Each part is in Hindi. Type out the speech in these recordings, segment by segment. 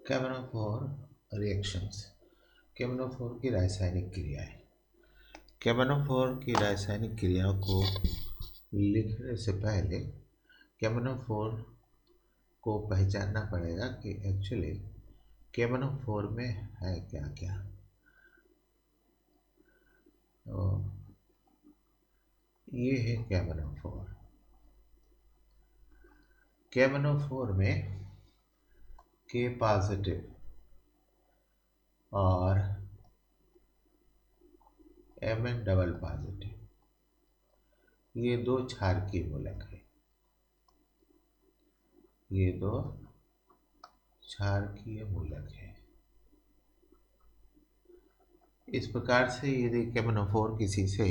कैमेनोफोर रिएक्शंस। कैमेनोफोर की रासायनिक क्रियाएं। कैमेनोफोर की रासायनिक क्रियाओं को लिखने से पहले कैमेनोफोर को पहचानना पड़ेगा कि एक्चुअली कैमेनोफोर में है क्या क्या। तो ये है कैमेनोफोर। कैमेनोफोर में के पॉजिटिव और Mn डबल पॉजिटिव, ये दो क्षारकीय मूलक है। ये दो क्षारकीय मूलक है। इस प्रकार से यदि कैमेनोफोर किसी से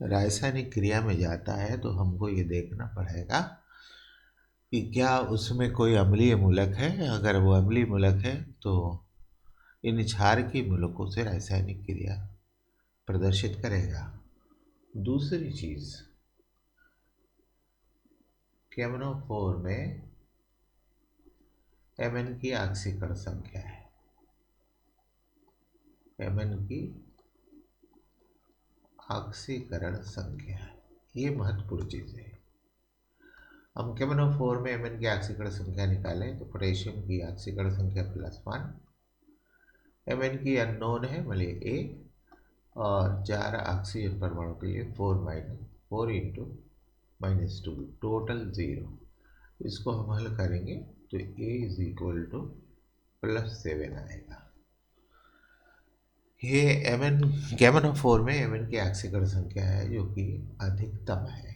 रासायनिक क्रिया में जाता है तो हमको ये देखना पड़ेगा कि क्या उसमें कोई अम्लीय मूलक है। अगर वो अम्लीय मूलक है तो इन क्षारकीय मूलकों से रासायनिक क्रिया प्रदर्शित करेगा। दूसरी चीज, कैमेनोफोर में Mn की ऑक्सीकरण संख्या है। Mn की ऑक्सीकरण संख्या, ये महत्वपूर्ण चीज है। हम कैमेनोफोर में Mn की ऑक्सीकरण संख्या निकालें तो पोटेशियम की ऑक्सीकरण संख्या +1, Mn की अननोन है मतलब A, और 4 ऑक्सीजन परमाणु के लिए 4 इंटू -2 टोटल 0। इसको हम हल करेंगे तो A इज इक्वल टू +7 आएगा। ये Mn कैमेनोफोर में Mn की ऑक्सीकरण संख्या है जो कि अधिकतम है।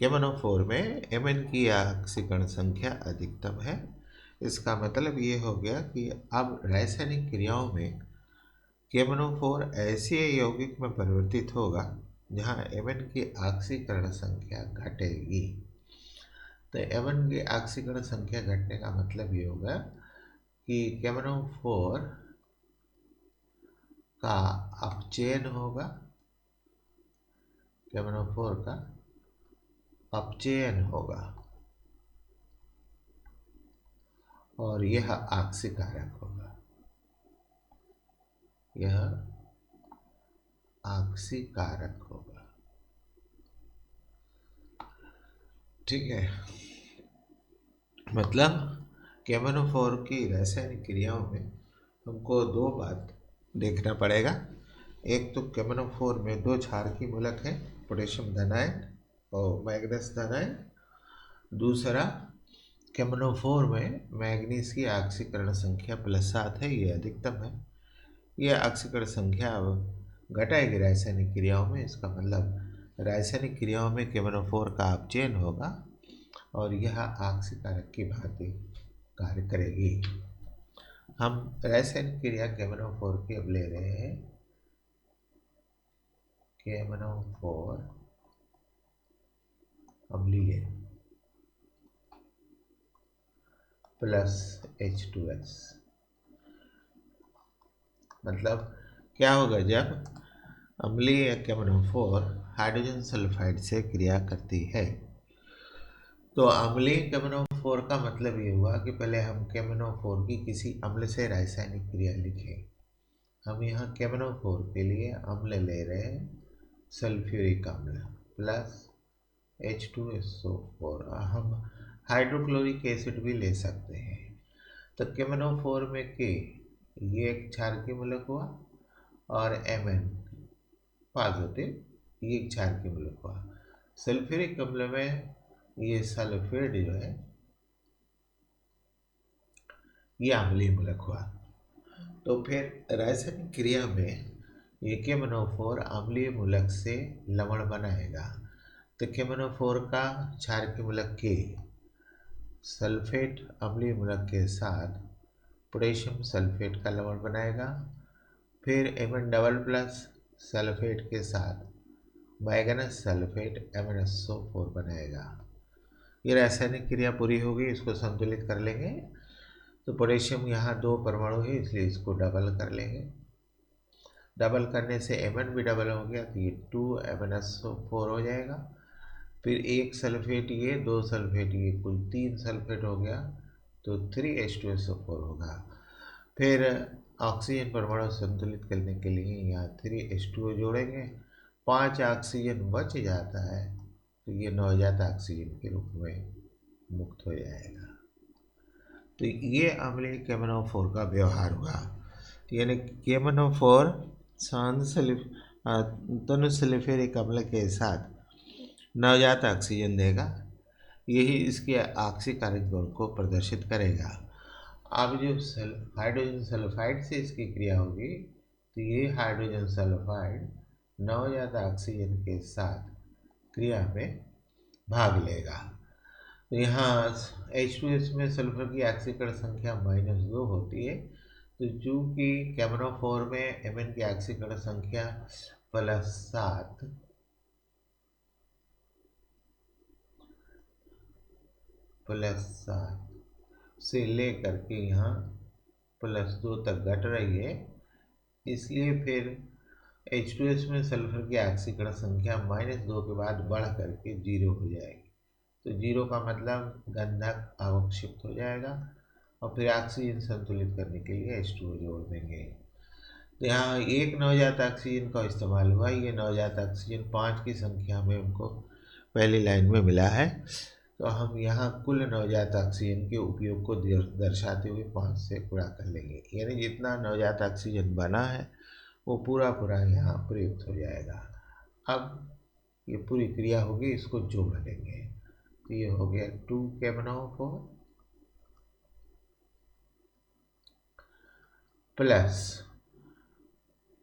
कैमेनोफोर में Mn की ऑक्सीकरण संख्या अधिकतम है। इसका मतलब ये हो गया कि अब रासायनिक क्रियाओं में कैमेनोफोर ऐसे यौगिक में परिवर्तित होगा जहां Mn की ऑक्सीकरण संख्या घटेगी। तो Mn की ऑक्सीकरण संख्या घटने का मतलब ये होगा कि कैमेनोफोर का अपचयन होगा। कैमेनोफोर का अपचयन होगा और यह ऑक्सीकारक होगा। यह ऑक्सीकारक होगा। ठीक है, मतलब कैमेनोफोर की रासायनिक क्रियाओं में हमको दो बात देखना पड़ेगा। एक तो कैमेनोफोर में दो क्षारकीय मूलक है, पोटेशियम धनायन और मैग्नीज धनायन। दूसरा, कैमेनोफोर में मैग्नीज की ऑक्सीकरण संख्या +7 है, ये अधिकतम है। यह ऑक्सीकरण संख्या अब घटाएगी रासायनिक क्रियाओं में। इसका मतलब रासायनिक क्रियाओं में कैमेनोफोर का अपचयन होगा और यह ऑक्सीकारक की भांति कार्य करेगी। हम रासायनिक क्रिया कैमेनोफोर की अब ले रहे हैं। कैमेनोफोर अम्लीय +H2S, मतलब क्या होगा जब अम्लीय कैमेनोफोर हाइड्रोजन सल्फाइड से क्रिया करती है। तो अम्लीय कैमेनोफोर का मतलब ये हुआ कि पहले हम कैमेनोफोर की किसी अम्ल से रासायनिक क्रिया लिखें। हम यहाँ कैमेनोफोर के लिए अम्ल ले रहे हैं, सल्फ्यूरिक अम्ल +H2SO4। हम हाइड्रोक्लोरिक एसिड भी ले सकते हैं। तो कैमेनोफोर में के ये एक क्षारकीय मूलक हुआ और Mn पॉजिटिव ये एक क्षारकीय मूलक हुआ। सल्फ्यूरिक अम्ल में ये सल्फेट जो है ये अम्लीय मूलक हुआ। तो फिर रासायनिक क्रिया में ये कैमेनोफोर अम्लीय मूलक से लवण बनाएगा। तो कैमेनोफोर का क्षारकीय मूलक के सल्फेट अम्लीय मूलक के साथ पोटेशियम सल्फेट का लवण बनाएगा। फिर Mn डबल प्लस सल्फेट के साथ मैग्नीज सल्फेट MnSO4 बनाएगा। ये रासायनिक क्रिया पूरी होगी, इसको संतुलित कर लेंगे। तो पोटेशियम यहाँ 2 परमाणु है इसलिए इसको डबल कर लेंगे। डबल करने से Mn भी डबल हो गया तो ये 2MnSO4 हो जाएगा। फिर एक सल्फेट ये, दो सल्फेट ये, कुल 3 सल्फेट हो गया, तो 3H2SO4 होगा। फिर ऑक्सीजन परमाणु संतुलित करने के लिए यहाँ 3H2O जोड़ेंगे, 5 ऑक्सीजन बच जाता है, तो ये नवजात ऑक्सीजन के रूप में मुक्त हो जाएगा। तो ये अम्लीय KMnO4 का व्यवहार हुआ। यानी KMnO4 तनु सल्फ्यूरिक अम्ल के साथ नवजात ऑक्सीजन देगा, यही इसके ऑक्सीकारक गुण को प्रदर्शित करेगा। अब जो हाइड्रोजन सल्फाइड से इसकी क्रिया होगी, तो ये हाइड्रोजन सल्फाइड नवजात ऑक्सीजन के साथ क्रिया में भाग लेगा। तो यहाँ H2S में सल्फर की ऑक्सीकरण संख्या -2 होती है, तो चूँकि KMnO4 में Mn की ऑक्सीकरण संख्या +7 से लेकर के यहाँ +2 तक घट रही है, इसलिए फिर H2S में सल्फर की ऑक्सीकरण संख्या -2 के बाद बढ़ करके 0 हो जाएगी। तो 0 का मतलब गंधक अवक्षिप्त हो जाएगा, और फिर ऑक्सीजन संतुलित करने के लिए H2O जोड़ देंगे। तो यहाँ एक नवजात ऑक्सीजन का इस्तेमाल हुआ। ये नवजात ऑक्सीजन 5 की संख्या में हमको पहली लाइन में मिला है, तो हम यहाँ कुल नवजात ऑक्सीजन के उपयोग को दर्शाते हुए 5 से गुणा कर लेंगे, यानी जितना नवजात ऑक्सीजन बना है वो पूरा यहाँ प्रयुक्त हो जाएगा। अब ये पूरी क्रिया होगी, इसको जोड़ लेंगे, तो ये हो गया 2 KMnO4 प्लस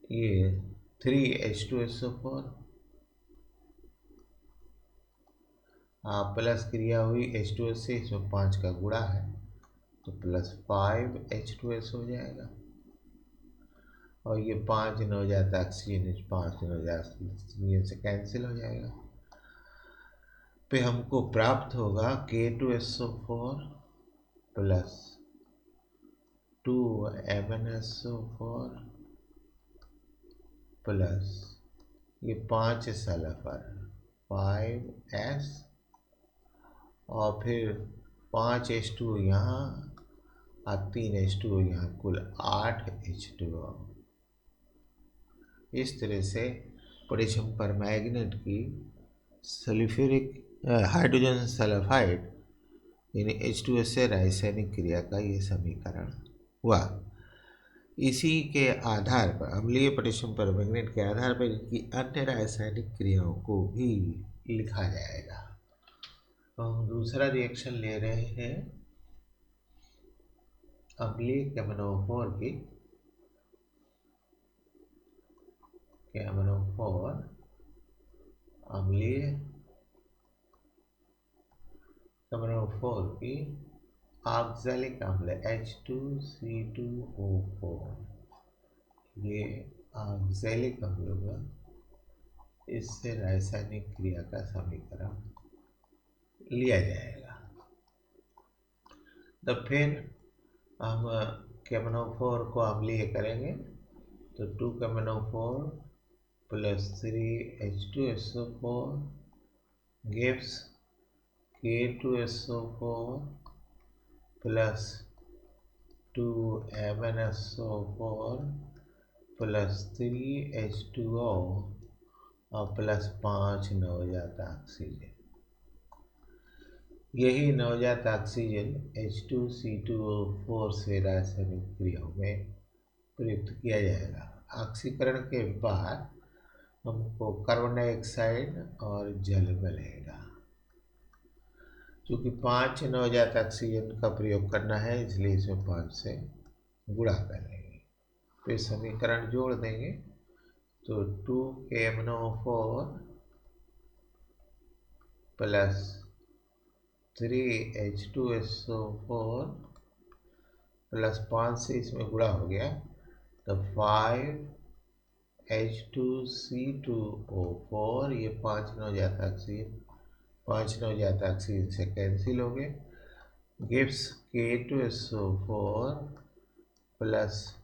ये 3H2SO4 प्लस क्रिया हुई H2S से, इसमें 5 का गुणा है, तो +5H2S हो जाएगा, और ये 5 नवजात ऑक्सीजन इस 5 नवजात ऑक्सीजन से कैंसिल हो जाएगा। पे हमको प्राप्त होगा K2SO4 प्लस 2MnSO4 प्लस ये 5 सल्फर 5S, और फिर 5H2 यहाँ और 3H2 यहाँ, कुल 8H2O। इस तरह से पोटेशियम परमैंगनेट की सल्फ्यूरिक हाइड्रोजन सल्फाइड यानी H2S से रासायनिक क्रिया का ये समीकरण हुआ। इसी के आधार पर अम्लीय पोटेशियम परमैंगनेट के आधार पर इनकी अन्य रासायनिक क्रियाओं को भी लिखा जाएगा। तो हम दूसरा रिएक्शन ले रहे हैं अम्लीय KMnO4 की, KMnO4 अम्लीय KMnO4 की ऑक्सैलिक अम्ल H2C2O4, ये ऑक्सैलिक अम्ल हुआ, इससे रासायनिक क्रिया का समीकरण लिया जाएगा। तो फिर हम KMnO4 को अम्लीय करेंगे, तो 2 KMnO4 plus 3H2SO4 gives K2SO4 plus 2MnSO4 plus 3H2O और प्लस 5 नवजात ऑक्सीजन। यही नवजात ऑक्सीजन H2C2O4 से रासायनिक क्रियाओं में प्रयुक्त किया जाएगा। ऑक्सीकरण के बाद हमको कार्बन डाइऑक्साइड और जल मिलेगा। क्योंकि 5 नवजात ऑक्सीजन का प्रयोग करना है, इसलिए इसमें 5 से गुणा कर लेंगे, फिर समीकरण जोड़ देंगे, तो 2 KMnO4 प्लस 3H2SO4 प्लस 5 से इसमें गुणा हो गया, तो 5H2C2O4, ये 5 नवजात ऑक्सीजन से कैंसिल हो गए, gives K2SO4 plus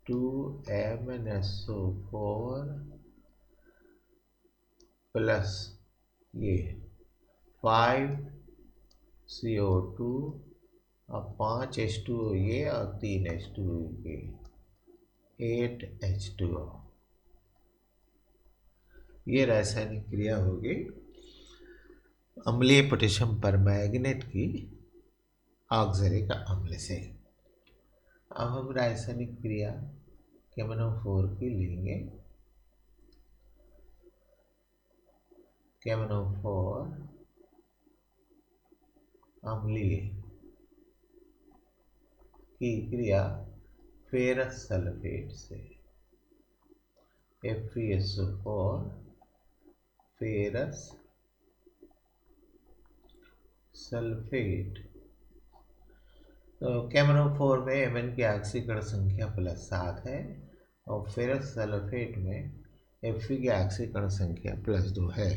2MnSO4 plus ये 5CO2 और 5H2O ये और 3H2O ये 8H2O। ये रासायनिक क्रिया होगी अम्लीय पोटेशियम परमैंगनेट की ऑक्सैलिक अम्ल से। अब हम रासायनिक क्रिया KMnO4 की लेंगे। KMnO4 अम्लीय की क्रिया फेरस सल्फेट से, FeSO4 फेरस सल्फेट। तो KMnO4 में Mn की ऑक्सीकरण संख्या +7 है और फेरस सल्फेट में Fe की ऑक्सीकरण संख्या +2 है।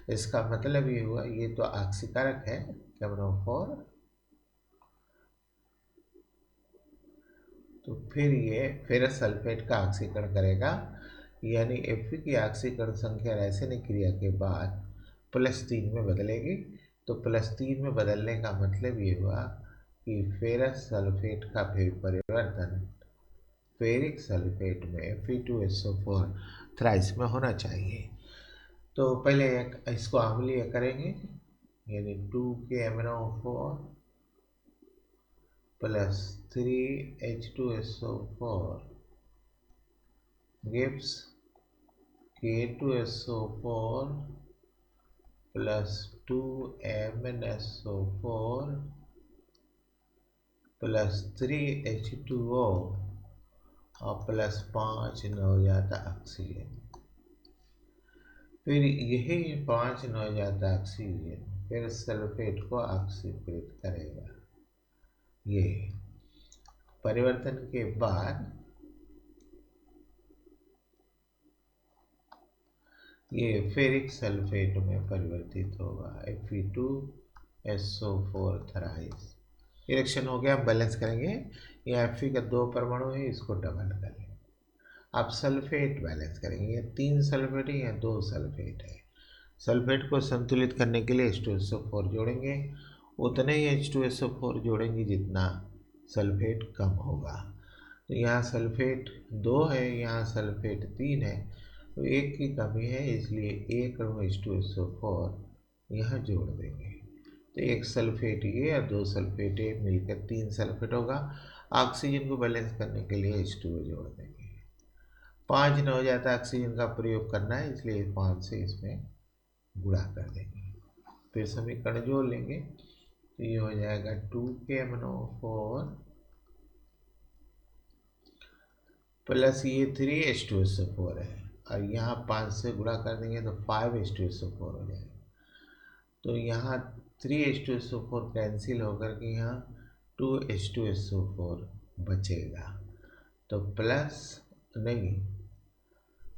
इसका मतलब ये हुआ, ये तो ऑक्सीकारक है KMnO4, तो फिर ये फेरस सल्फेट का ऑक्सीकरण करेगा, यानी Fe की ऑक्सीकरण संख्या रासायनिक क्रिया के बाद +3 में बदलेगी। तो +3 में बदलने का मतलब ये हुआ कि फेरस सल्फेट का परिवर्तन फेरिक सल्फेट में Fe2SO4 थ्राइस में होना चाहिए। तो पहले इसको अम्लीय करेंगे, यानी 2KMnO4 plus 3H2SO4 gives K2SO4 plus 2MnSO4 plus 3H2O और प्लस 5 नवजात ऑक्सीजन। फिर यही 5 नवजात ऑक्सीजन फिर सल्फेट को ऑक्सीकृत करेगा। ये परिवर्तन के बाद ये फेरिक सल्फेट में परिवर्तित होगा, Fe2SO4 थ्राइस। रिएक्शन हो गया, बैलेंस करेंगे। ये Fe का 2 परमाणु है, इसको डबल कर लेंगे। अब सल्फेट बैलेंस करेंगे, ये 3 सल्फेट है या 2 सल्फेट है। सल्फेट को संतुलित करने के लिए H2SO4 जोड़ेंगे, उतने ही H2SO4 जोड़ेंगे जितना सल्फेट कम होगा। तो यहाँ सल्फेट 2 है, यहाँ सल्फेट 3 है, तो 1 की कमी है, इसलिए 1 अणु H2SO4 यहाँ जोड़ देंगे। तो 1 सल्फेट ये और 2 सल्फेट ये मिलकर 3 सल्फेट होगा। ऑक्सीजन को बैलेंस करने के लिए H2O जोड़ देंगे। 5 नवजात ऑक्सीजन का प्रयोग करना है, इसलिए 5 से इसमें गुणा कर देंगे। फिर समीकरण जोड़ लेंगे, तो ये हो जाएगा 2KMnO4 प्लस ये 3H2SO4 है, और यहाँ 5 से गुणा कर देंगे तो 5H2SO4 हो जाएगा। तो यहाँ 3H2SO4 कैंसिल होकर के यहाँ 2H2SO4 बचेगा। तो प्लस नहीं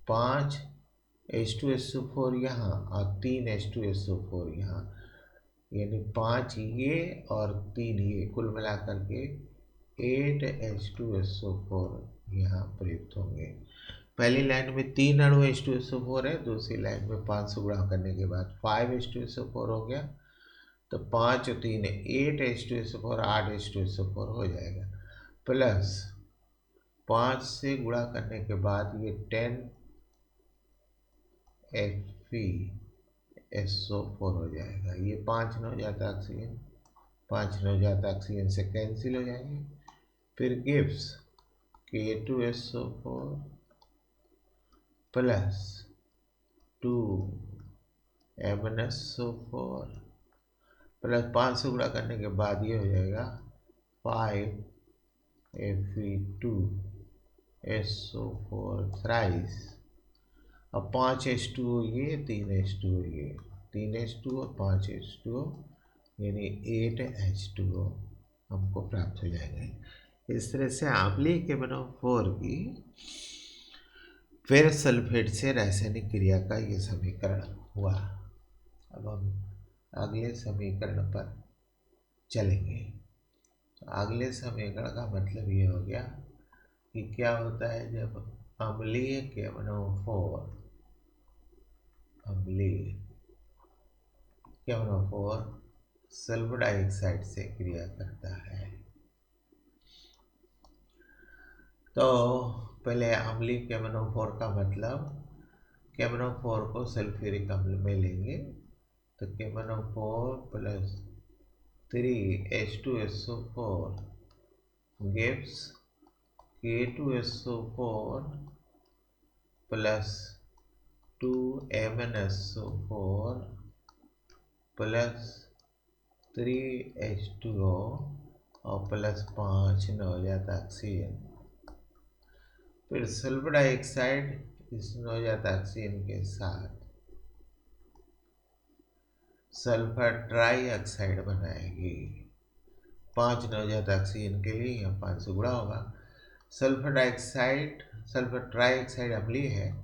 5H2SO4 यहाँ और 3H2SO4 यहाँ, यानी 5 ये और 3 ये, कुल मिलाकर के 8H2SO4 यहाँ प्रयुक्त होंगे। पहली लाइन में 3 अणु H2SO4 है, दूसरी लाइन में 5 से गुणा करने के बाद 5H2SO4 हो गया। तो 5 और 3 8H2SO4 8H2SO4 हो जाएगा। प्लस 5 से गुणा करने के बाद ये 10FeSO4 हो जाएगा। ये 5 नवजात ऑक्सीजन से कैंसिल हो जाएंगे। फिर gives K2SO4 plus 2MnSO4 plus 5 से गुणा करने के बाद ये हो जाएगा 5Fe2SO4 थ्राइस। अब 5H2O ये 3H2O ये, 3H2O और 5H2O यानी 8H2O हमको प्राप्त हो जाएंगे। इस तरह से अम्लीय KMnO4 की फेरस सल्फेट से रासायनिक क्रिया का ये समीकरण हुआ। अब हम अगले समीकरण पर चलेंगे। तो अगले समीकरण का मतलब ये हो गया कि क्या होता है जब अम्लीय KMnO4 अम्लीय KMnO4 सल्फर डाइऑक्साइड से क्रिया करता है। तो पहले अम्लीय KMnO4 का मतलब, KMnO4 को सल्फ्यूरिक अम्ल में लेंगे तो KMnO4 plus 3H2SO4 gives K2SO4 plus 2MnSO4 plus 3H2O और प्लस 5 नवजात ऑक्सीजन। फिर सल्फर डाइऑक्साइड इस नवजात ऑक्सीजन के साथ सल्फर ट्राई ऑक्साइड बनाएगी। 5 नवजात ऑक्सीजन के लिए यहाँ 5 से गुणा होगा। Sulphur dioxide, sulphur try oxide अम्लीय है,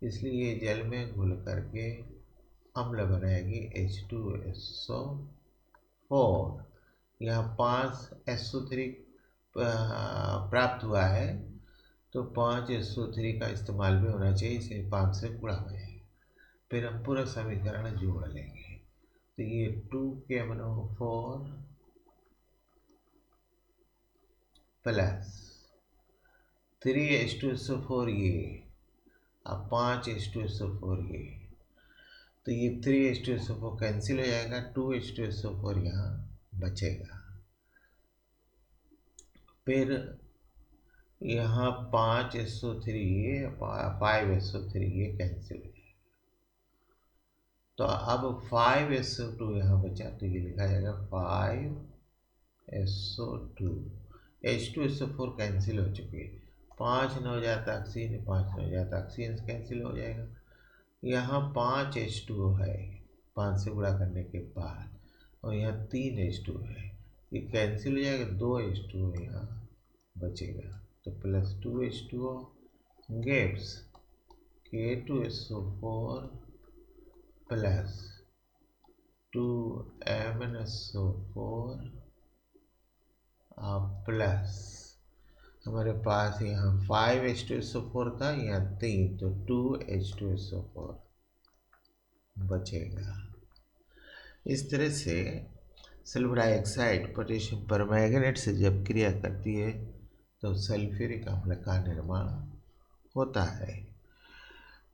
इसलिए ये जल में घुल करके अम्ल बनाएगी H2SO4। यहाँ 5 SO3 प्राप्त हुआ है, तो 5 SO3 का इस्तेमाल भी होना चाहिए, इसलिए 5 से गुणा हो जाएगा। फिर हम पूरा समीकरण जोड़ लेंगे, तो ये 2KMnO4 प्लस 3H2SO4 ये, अब 5H2SO4 ये, तो ये 3H2SO4 कैंसिल हो जाएगा, 2H2SO4 यहाँ बचेगा। फिर यहाँ 5SO3 ये, 5SO3 ये कैंसिल हो जाएगा। तो अब 5SO2 यहाँ बचा, तो ये लिखा जाएगा 5SO2। H2SO4 कैंसिल हो चुकी है, 5 नवजात ऑक्सीजन 5 नवजात ऑक्सीजन कैंसिल हो जाएगा। यहाँ 5H2O है 5 से गुणा करने के बाद, और यहाँ 3H2O है, ये कैंसिल हो जाएगा, 2H2O यहाँ बचेगा, तो plus 2H2O gives K2SO4 plus 2MnSO4 plus हमारे पास यहाँ 5H2SO4 था, यहाँ 3, तो 2H2SO4 बचेगा। इस तरह से सल्फर डाइऑक्साइड पोटेशियम परमैंगनेट से जब क्रिया करती है तो सल्फ्यूरिक अम्ल का निर्माण होता है।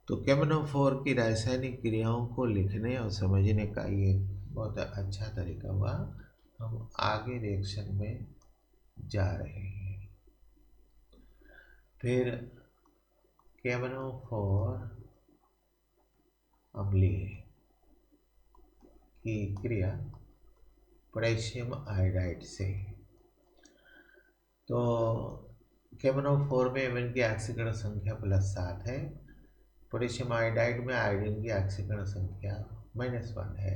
तो KMnO4 की रासायनिक क्रियाओं को लिखने और समझने का ये बहुत अच्छा तरीका हुआ। हम आगे रिएक्शन में जा रहे हैं। फिर KMnO4 अम्लीय की क्रिया पोटेशियम आयोडाइड से। तो KMnO4 में Mn की ऑक्सीकरण संख्या +7 है, पोटेशियम आयोडाइड में आयोडीन की ऑक्सीकरण संख्या -1 है।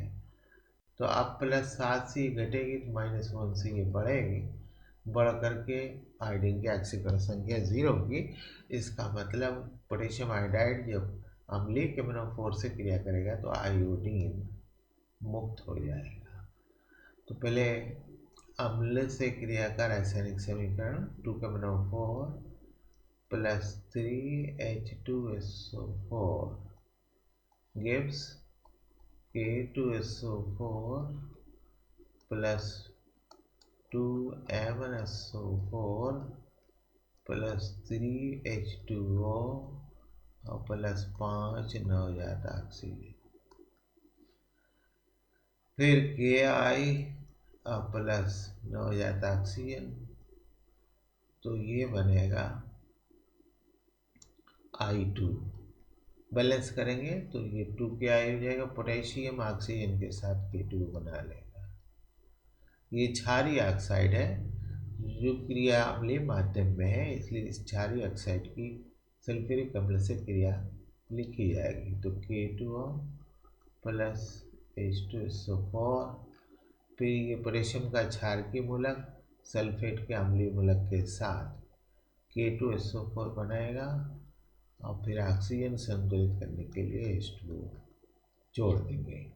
तो अब +7 से ये घटेगी तो -1 से ये बढ़ेगी, बढ़ करके आयोडीन की ऑक्सीकरण संख्या 0 होगी। इसका मतलब पोटेशियम आयोडाइड जब अम्लीय KMnO4 से क्रिया करेगा तो आयोडीन मुक्त हो जाएगा। तो पहले अम्ल से क्रिया का रासायनिक समीकरण 2KMnO4 plus 3H2SO4 gives K2SO4 plus 2MnSO4 plus 3H2O और प्लस 5 नवजात ऑक्सीजन। फिर Ki प्लस नवजात ऑक्सीजन, तो ये बनेगा I2। बैलेंस करेंगे तो ये 2Ki हो जाएगा, पोटेशियम ऑक्सीजन के साथ K2 बना लेगा। ये क्षारीय ऑक्साइड है जो क्रिया अम्लीय माध्यम में है, इसलिए इस क्षारीय ऑक्साइड की सल्फ्यूरिक अम्ल से क्रिया लिखी जाएगी। तो K2O प्लस H2SO4, फिर ये पोटेशियम का क्षारकीय मूलक सल्फेट के अम्लीय मूलक के साथ K2SO4 बनाएगा, और फिर ऑक्सीजन संतुलित करने के लिए H2O जोड़ देंगे।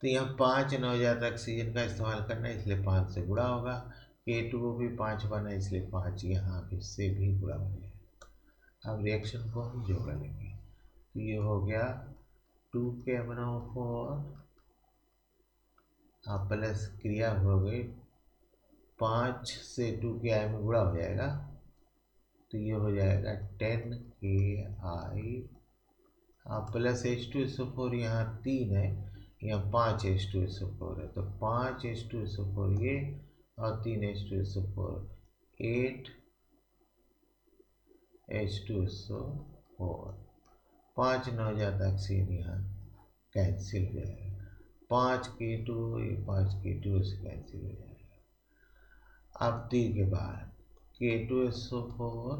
तो यहाँ 5 नवजात ऑक्सीजन का इस्तेमाल करना है, इसलिए 5 से गुणा होगा। K2O भी 5 बना, इसलिए 5 यहाँ भी से भी गुणा हो जाएगा। अब रिएक्शन को हम जोड़ लेंगे, तो ये हो गया 2KMnO4 प्लस क्रिया हो गई 5 से 2 के आई में गुणा हो जाएगा, तो ये हो जाएगा 10 KI प्लस H2SO4, यहाँ 3 है, यहाँ 5 H2SO4 है, तो 5 H2SO4 ये और 3 H2SO4, 8 H2SO4, 5 9 जाता ऑक्सीजन यहाँ कैंसिल हो जाएगा, 5 K2 ये 5 K2 से कैंसिल हो जाएगा। अब 3 के बाद K2SO4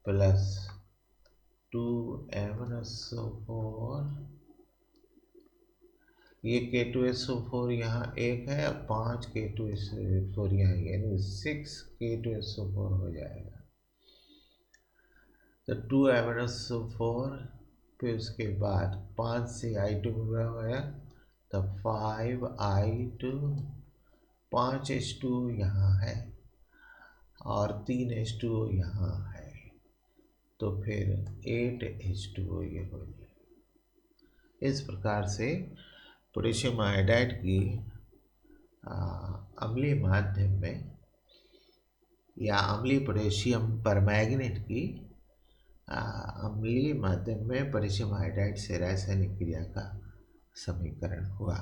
प्लस 2MnSO4, ये K2SO4 यहाँ 1 है, अब 5 K2SO4 यहाँ, यानी 6 K2SO4 हो जाएगा। तो 2MnSO4, फिर उसके बाद 5 से I2 गुणा हुआ, तो 5I2, 5 H2 यहाँ है और 3 H2O यहाँ है, तो फिर 8 H2O ये हो जाएगा। इस प्रकार से पोटेशियम आयोडाइड की अम्लीय माध्यम में या अम्लीय पोटेशियम परमैंगनेट की अम्लीय माध्यम में पोटेशियम आयोडाइड से रासायनिक क्रिया का समीकरण हुआ।